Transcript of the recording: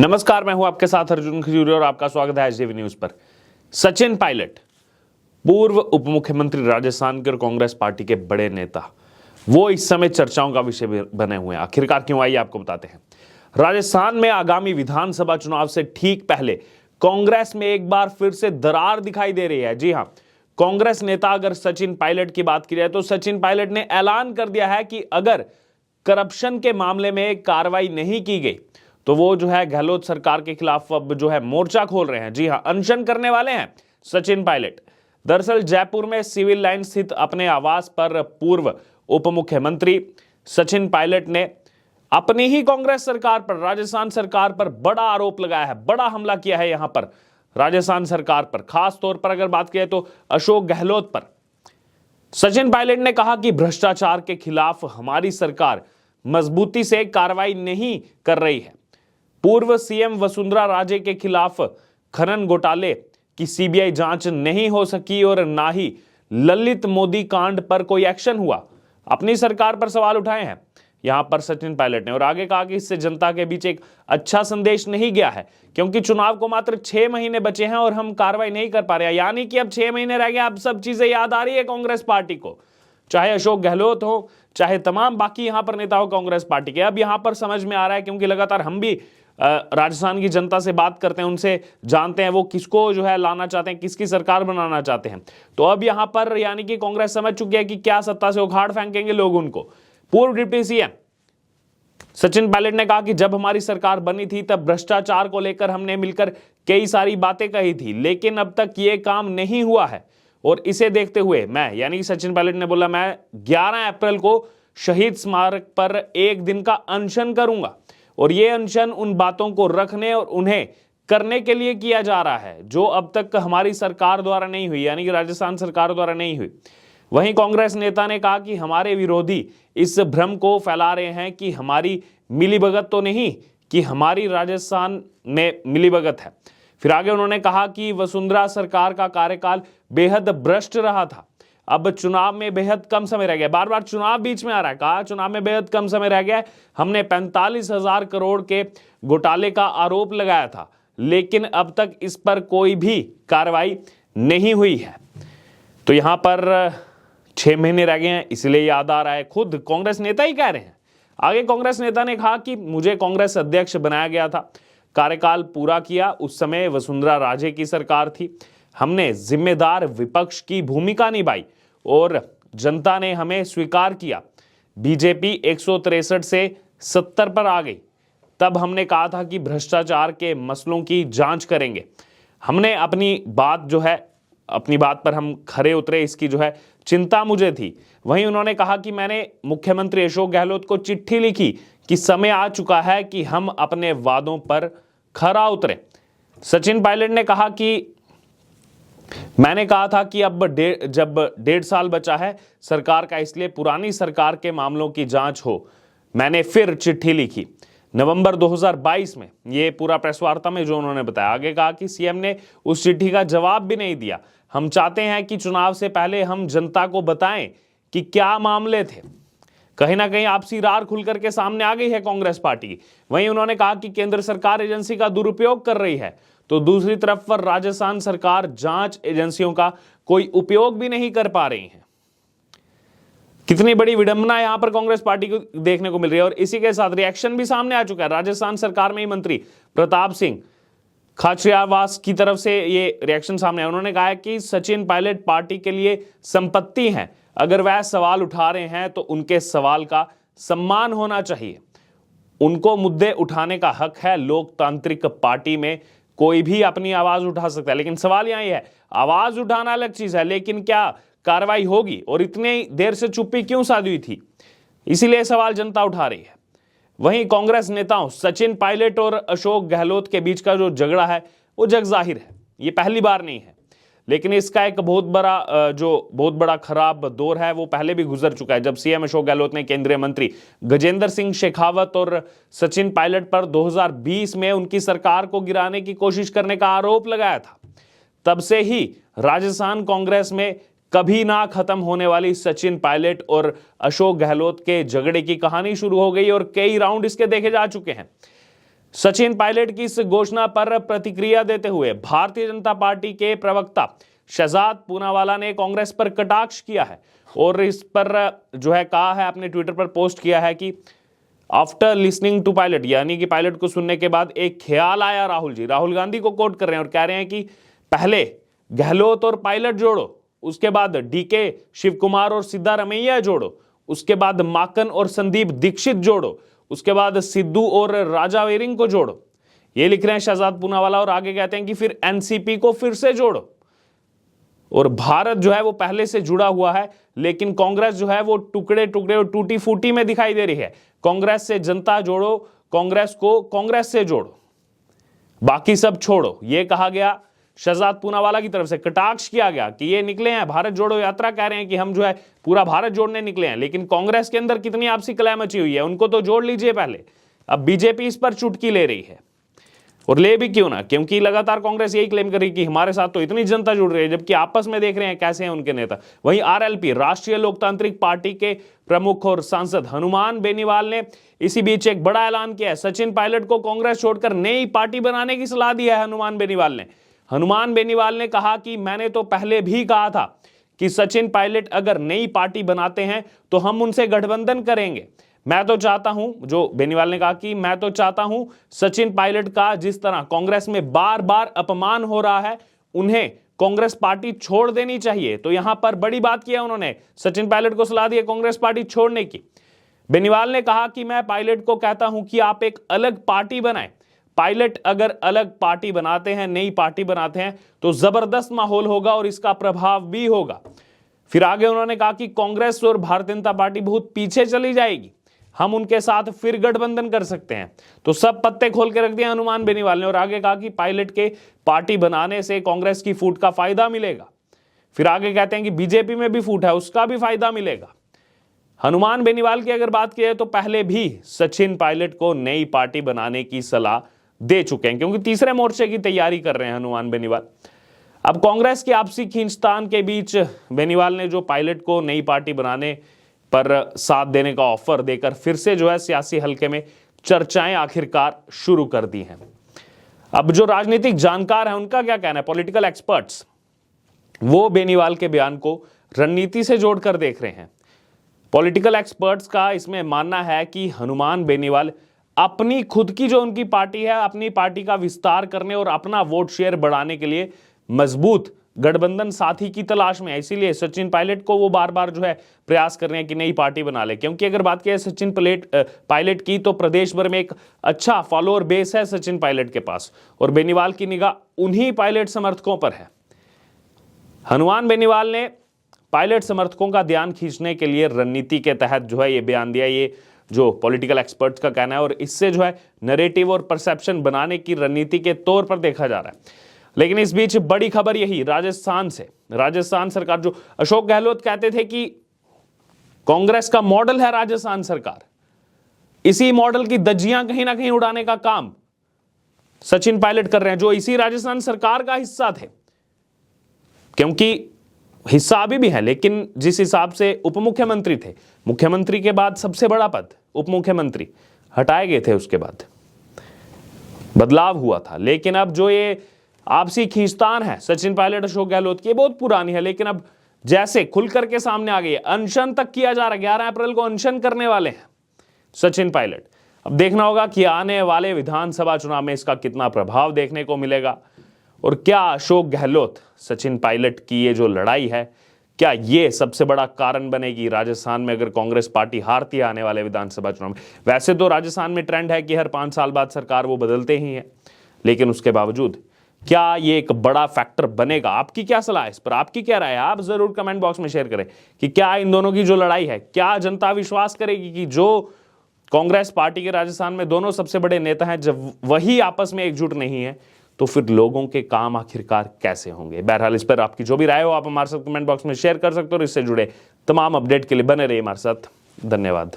नमस्कार, मैं हूं आपके साथ अर्जुन खजूरिया और आपका स्वागत है एचडीवी न्यूज पर। सचिन पायलट पूर्व उप मुख्यमंत्री राजस्थान के और कांग्रेस पार्टी के बड़े नेता, वो इस समय चर्चाओं का विषय बने हुए हैं। आखिरकार क्यों, आइए आपको बताते हैं। राजस्थान में आगामी विधानसभा चुनाव से ठीक पहले कांग्रेस में एक बार फिर से दरार दिखाई दे रही है। जी हां, कांग्रेस नेता अगर सचिन पायलट की बात की जाए तो सचिन पायलट ने ऐलान कर दिया है कि अगर करप्शन के मामले में कार्रवाई नहीं की गई तो वो जो है गहलोत सरकार के खिलाफ अब जो है मोर्चा खोल रहे हैं। जी हां, अनशन करने वाले हैं सचिन पायलट। दरअसल जयपुर में सिविल लाइन स्थित अपने आवास पर पूर्व उप मुख्यमंत्री सचिन पायलट ने अपनी ही कांग्रेस सरकार पर, राजस्थान सरकार पर बड़ा आरोप लगाया है, बड़ा हमला किया है यहां पर राजस्थान सरकार पर। खास तौर पर अगर बात की जाए तो अशोक गहलोत पर। सचिन पायलट ने कहा कि भ्रष्टाचार के खिलाफ हमारी सरकार मजबूती से कार्रवाई नहीं कर रही है। पूर्व सीएम वसुंधरा राजे के खिलाफ खनन घोटाले की सीबीआई जांच नहीं हो सकी और ना ही ललित मोदी कांड पर कोई एक्शन हुआ। अपनी सरकार पर सवाल उठाए हैं यहां पर सचिन पायलट ने, और आगे कहा कि इससे जनता के बीच एक अच्छा संदेश नहीं गया है, क्योंकि चुनाव को मात्र 6 महीने बचे हैं और हम कार्रवाई नहीं कर पा रहे हैं। यानी कि अब 6 महीने रह गए, अब सब चीजें याद आ रही है कांग्रेस पार्टी को, चाहे अशोक गहलोत हो, चाहे तमाम बाकी यहां पर नेता हो कांग्रेस पार्टी के। अब यहां पर समझ में आ रहा है, क्योंकि लगातार हम भी राजस्थान की जनता से बात करते हैं, उनसे जानते हैं वो किसको जो है लाना चाहते हैं, किसकी सरकार बनाना चाहते हैं। तो अब यहां पर यानी कि कांग्रेस समझ चुकी है कि क्या सत्ता से उखाड़ फेंकेंगे लोग उनको। पूर्व डिप्टी सीएम सचिन पायलट ने कहा कि जब हमारी सरकार बनी थी तब भ्रष्टाचार को लेकर हमने मिलकर कई सारी बातें कही थी, लेकिन अब तक ये काम नहीं हुआ है। और इसे देखते हुए मैं, यानी सचिन पायलट ने बोला, मैं 11 अप्रैल को शहीद स्मारक पर एक दिन का अनशन करूंगा, और ये अनशन उन बातों को रखने और उन्हें करने के लिए किया जा रहा है जो अब तक हमारी सरकार द्वारा नहीं हुई, यानी कि राजस्थान सरकार द्वारा नहीं हुई। वहीं कांग्रेस नेता ने कहा कि हमारे विरोधी इस भ्रम को फैला रहे हैं कि हमारी मिलीभगत तो नहीं, कि हमारी राजस्थान में मिलीभगत है। फिर आगे उन्होंने कहा कि वसुंधरा सरकार का कार्यकाल बेहद भ्रष्ट रहा था, अब चुनाव में बेहद कम समय रह गया। बार बार चुनाव बीच में आ रहा है, कहा चुनाव में बेहद कम समय रह गया। हमने 45,000 करोड़ के घोटाले का आरोप लगाया था, लेकिन अब तक इस पर कोई भी कार्रवाई नहीं हुई है। तो यहां पर 6 महीने रह गए हैं, इसलिए याद आ रहा है, खुद कांग्रेस नेता ही कह रहे हैं। आगे कांग्रेस नेता ने कहा कि मुझे कांग्रेस अध्यक्ष बनाया गया था, कार्यकाल पूरा किया, उस समय वसुंधरा राजे की सरकार थी, हमने जिम्मेदार विपक्ष की भूमिका निभाई और जनता ने हमें स्वीकार किया। बीजेपी 163 से 70 पर आ गई, तब हमने कहा था कि भ्रष्टाचार के मसलों की जांच करेंगे। हमने अपनी बात पर हम खरे उतरे, इसकी जो है चिंता मुझे थी। वहीं उन्होंने कहा कि मैंने मुख्यमंत्री अशोक गहलोत को चिट्ठी लिखी कि समय आ चुका है कि हम अपने वादों पर खरा उतरे। सचिन पायलट ने कहा कि मैंने कहा था कि अब जब 1.5 साल बचा है सरकार का, इसलिए पुरानी सरकार के मामलों की जांच हो, मैंने फिर चिट्ठी लिखी नवंबर 2022 में। ये पूरा प्रेस वार्ता में जो उन्होंने बताया। आगे कहा कि सीएम ने उस चिट्ठी का जवाब भी नहीं दिया। हम चाहते हैं कि चुनाव से पहले हम जनता को बताएं कि क्या मामले थे। कहीं ना कहीं आपसी रार खुल करके सामने आ गई है कांग्रेस पार्टी की। वहीं उन्होंने कहा कि केंद्र सरकार एजेंसी का दुरुपयोग कर रही है, तो दूसरी तरफ पर राजस्थान सरकार जांच एजेंसियों का कोई उपयोग भी नहीं कर पा रही है। कितनी बड़ी विडंबना यहां पर कांग्रेस पार्टी को देखने को मिल रही है। और इसी के साथ रिएक्शन भी सामने आ चुका है। राजस्थान सरकार में ही मंत्री प्रताप सिंह खाचरियावास की तरफ से ये रिएक्शन सामने आया। उन्होंने कहा है कि सचिन पायलट पार्टी के लिए संपत्ति है, अगर वह सवाल उठा रहे हैं तो उनके सवाल का सम्मान होना चाहिए। उनको मुद्दे उठाने का हक है। लोकतांत्रिक पार्टी में कोई भी अपनी आवाज उठा सकता है, लेकिन सवाल यही है, आवाज उठाना अलग चीज है, लेकिन क्या कार्रवाई होगी? और इतनी देर से चुप्पी क्यों साधी हुई थी? इसीलिए सवाल जनता उठा रही है। वहीं कांग्रेस नेताओं सचिन पायलट और अशोक गहलोत के बीच का जो झगड़ा है वो जग जाहिर है, ये पहली बार नहीं है, लेकिन इसका एक बहुत बड़ा खराब दौर है वो पहले भी गुजर चुका है। जब सीएम अशोक गहलोत ने केंद्रीय मंत्री गजेंद्र सिंह शेखावत और सचिन पायलट पर 2020 में उनकी सरकार को गिराने की कोशिश करने का आरोप लगाया था, तब से ही राजस्थान कांग्रेस में कभी ना खत्म होने वाली सचिन पायलट और अशोक गहलोत के झगड़े की कहानी शुरू हो गई और कई राउंड इसके देखे जा चुके हैं। सचिन पायलट की इस घोषणा पर प्रतिक्रिया देते हुए भारतीय जनता पार्टी के प्रवक्ता शहजाद पूनावाला ने कांग्रेस पर कटाक्ष किया है और इस पर जो है कहा है, अपने ट्विटर पर पोस्ट किया है कि आफ्टर लिसनिंग टू पायलट, यानी कि पायलट को सुनने के बाद एक ख्याल आया राहुल गांधी को कोट कर रहे हैं और कह रहे हैं कि पहले गहलोत और पायलट जोड़ो, उसके बाद डीके शिव कुमार और सिद्धारमैया जोड़ो, उसके बाद माकन और संदीप दीक्षित जोड़ो, उसके बाद सिद्धू और राजा वेरिंग को जोड़ो। ये लिख रहे हैं शहजाद पूनावाला और आगे कहते हैं कि फिर एनसीपी को फिर से जोड़ो। और भारत जो है वो पहले से जुड़ा हुआ है, लेकिन कांग्रेस जो है वो टुकड़े टुकड़े और टूटी फूटी में दिखाई दे रही है। कांग्रेस से जनता जोड़ो, कांग्रेस को कांग्रेस से जोड़ो, बाकी सब छोड़ो, ये कहा गया। शहजाद पूनावाला की तरफ से कटाक्ष किया गया कि ये निकले हैं भारत जोड़ो यात्रा, कह रहे हैं कि हम जो है पूरा भारत जोड़ने निकले हैं, लेकिन कांग्रेस के अंदर कितनी आपसी कलह मची हुई है, उनको तो जोड़ लीजिए पहले। अब बीजेपी इस पर चुटकी ले रही है, और ले भी क्यों ना, क्योंकि लगातार कांग्रेस यही क्लेम कर रही कि हमारे साथ तो इतनी जनता जुड़ रही है, जबकि आपस में देख रहे हैं कैसे हैं उनके नेता। वहीं आरएलपी, राष्ट्रीय लोकतांत्रिक पार्टी के प्रमुख और सांसद हनुमान बेनीवाल ने इसी बीच एक बड़ा ऐलान किया है। सचिन पायलट को कांग्रेस छोड़कर नई पार्टी बनाने की सलाह दी है हनुमान बेनीवाल ने कहा कि मैंने तो पहले भी कहा था कि सचिन पायलट अगर नई पार्टी बनाते हैं तो हम उनसे गठबंधन करेंगे। मैं तो चाहता हूं, जो बेनीवाल ने कहा कि मैं तो चाहता हूं सचिन पायलट का जिस तरह कांग्रेस में बार बार अपमान हो रहा है, उन्हें कांग्रेस पार्टी छोड़ देनी चाहिए। तो यहां पर बड़ी बात की है उन्होंने, सचिन पायलट को सलाह दी है कांग्रेस पार्टी छोड़ने की। बेनीवाल ने कहा कि मैं पायलट को कहता हूं कि आप एक अलग पार्टी बनाएं। पायलट अगर अलग पार्टी बनाते हैं, नई पार्टी बनाते हैं, तो जबरदस्त माहौल होगा और इसका प्रभाव भी होगा। फिर आगे उन्होंने कहा कि कांग्रेस और भारतीय जनता पार्टी बहुत पीछे चली जाएगी, हम उनके साथ फिर गठबंधन कर सकते हैं। तो सब पत्ते खोल के रख दिए हनुमान बेनीवाल ने, और आगे कहा कि पायलट के पार्टी बनाने से कांग्रेस की फूट का फायदा मिलेगा। फिर आगे कहते हैं कि बीजेपी में भी फूट है, उसका भी फायदा मिलेगा। हनुमान बेनीवाल की अगर बात की जाए तो पहले भी सचिन पायलट को नई पार्टी बनाने की सलाह दे चुके हैं, क्योंकि तीसरे मोर्चे की तैयारी कर रहे हैं हनुमान बेनीवाल। अब कांग्रेस की आपसी खींचतान के बीच बेनीवाल ने जो पायलट को नई पार्टी बनाने पर साथ देने का ऑफर देकर फिर से जो है सियासी हलके में चर्चाएं आखिरकार शुरू कर दी हैं। अब जो राजनीतिक जानकार हैं उनका क्या कहना है, पॉलिटिकल एक्सपर्ट्स, वो बेनीवाल के बयान को रणनीति से जोड़कर देख रहे हैं। पॉलिटिकल एक्सपर्ट्स का इसमें मानना है कि हनुमान बेनीवाल अपनी खुद की जो उनकी पार्टी है, अपनी पार्टी का विस्तार करने और अपना वोट शेयर बढ़ाने के लिए मजबूत गठबंधन साथी की तलाश में है। इसीलिए सचिन पायलट को वो बार बार जो है प्रयास कर रहे हैं कि नई पार्टी बना ले, क्योंकि अगर बात की सचिन पायलट की तो प्रदेश भर में एक अच्छा फॉलोअर बेस है सचिन पायलट के पास, और बेनीवाल की निगाह उन्हीं पायलट समर्थकों पर है। हनुमान बेनीवाल ने पायलट समर्थकों का ध्यान खींचने के लिए रणनीति के तहत जो है ये बयान दिया, ये जो पॉलिटिकल एक्सपर्ट्स का कहना है, और इससे जो है नैरेटिव और परसेप्शन बनाने की रणनीति के तौर पर देखा जा रहा है। लेकिन इस बीच बड़ी खबर यही राजस्थान से, राजस्थान सरकार, जो अशोक गहलोत कहते थे कि कांग्रेस का मॉडल है राजस्थान सरकार, इसी मॉडल की धज्जियां कहीं ना कहीं उड़ाने का काम सचिन पायलट कर रहे हैं, जो इसी राजस्थान सरकार का हिस्सा थे। क्योंकि हिस्सा अभी भी है, लेकिन जिस हिसाब से उप मुख्यमंत्री थे, मुख्यमंत्री के बाद सबसे बड़ा पद उप मुख्यमंत्री हटाए गए थे, उसके बाद बदलाव हुआ था। लेकिन अब जो ये आपसी खींचतान है सचिन पायलट अशोक गहलोत की, बहुत पुरानी है, लेकिन अब जैसे खुल करके सामने आ गई है, अनशन तक किया जा रहा है। 11 अप्रैल को अनशन करने वाले हैं सचिन पायलट। अब देखना होगा कि आने वाले विधानसभा चुनाव में इसका कितना प्रभाव देखने को मिलेगा, और क्या अशोक गहलोत सचिन पायलट की ये जो लड़ाई है, क्या ये सबसे बड़ा कारण बनेगी राजस्थान में अगर कांग्रेस पार्टी हारती है आने वाले विधानसभा चुनाव में। वैसे तो राजस्थान में ट्रेंड है कि हर 5 साल बाद सरकार वो बदलते ही है, लेकिन उसके बावजूद क्या ये एक बड़ा फैक्टर बनेगा? आपकी क्या सलाह है इस पर, आपकी क्या राय है? आप जरूर कमेंट बॉक्स में शेयर करें कि क्या इन दोनों की जो लड़ाई है, क्या जनता विश्वास करेगी कि जो कांग्रेस पार्टी के राजस्थान में दोनों सबसे बड़े नेता हैं, जब वही आपस में एकजुट नहीं है, तो फिर लोगों के काम आखिरकार कैसे होंगे? बहरहाल इस पर आपकी जो भी राय हो आप हमारे साथ कमेंट बॉक्स में शेयर कर सकते हो, और इससे जुड़े तमाम अपडेट के लिए बने रहिए हमारे साथ। धन्यवाद।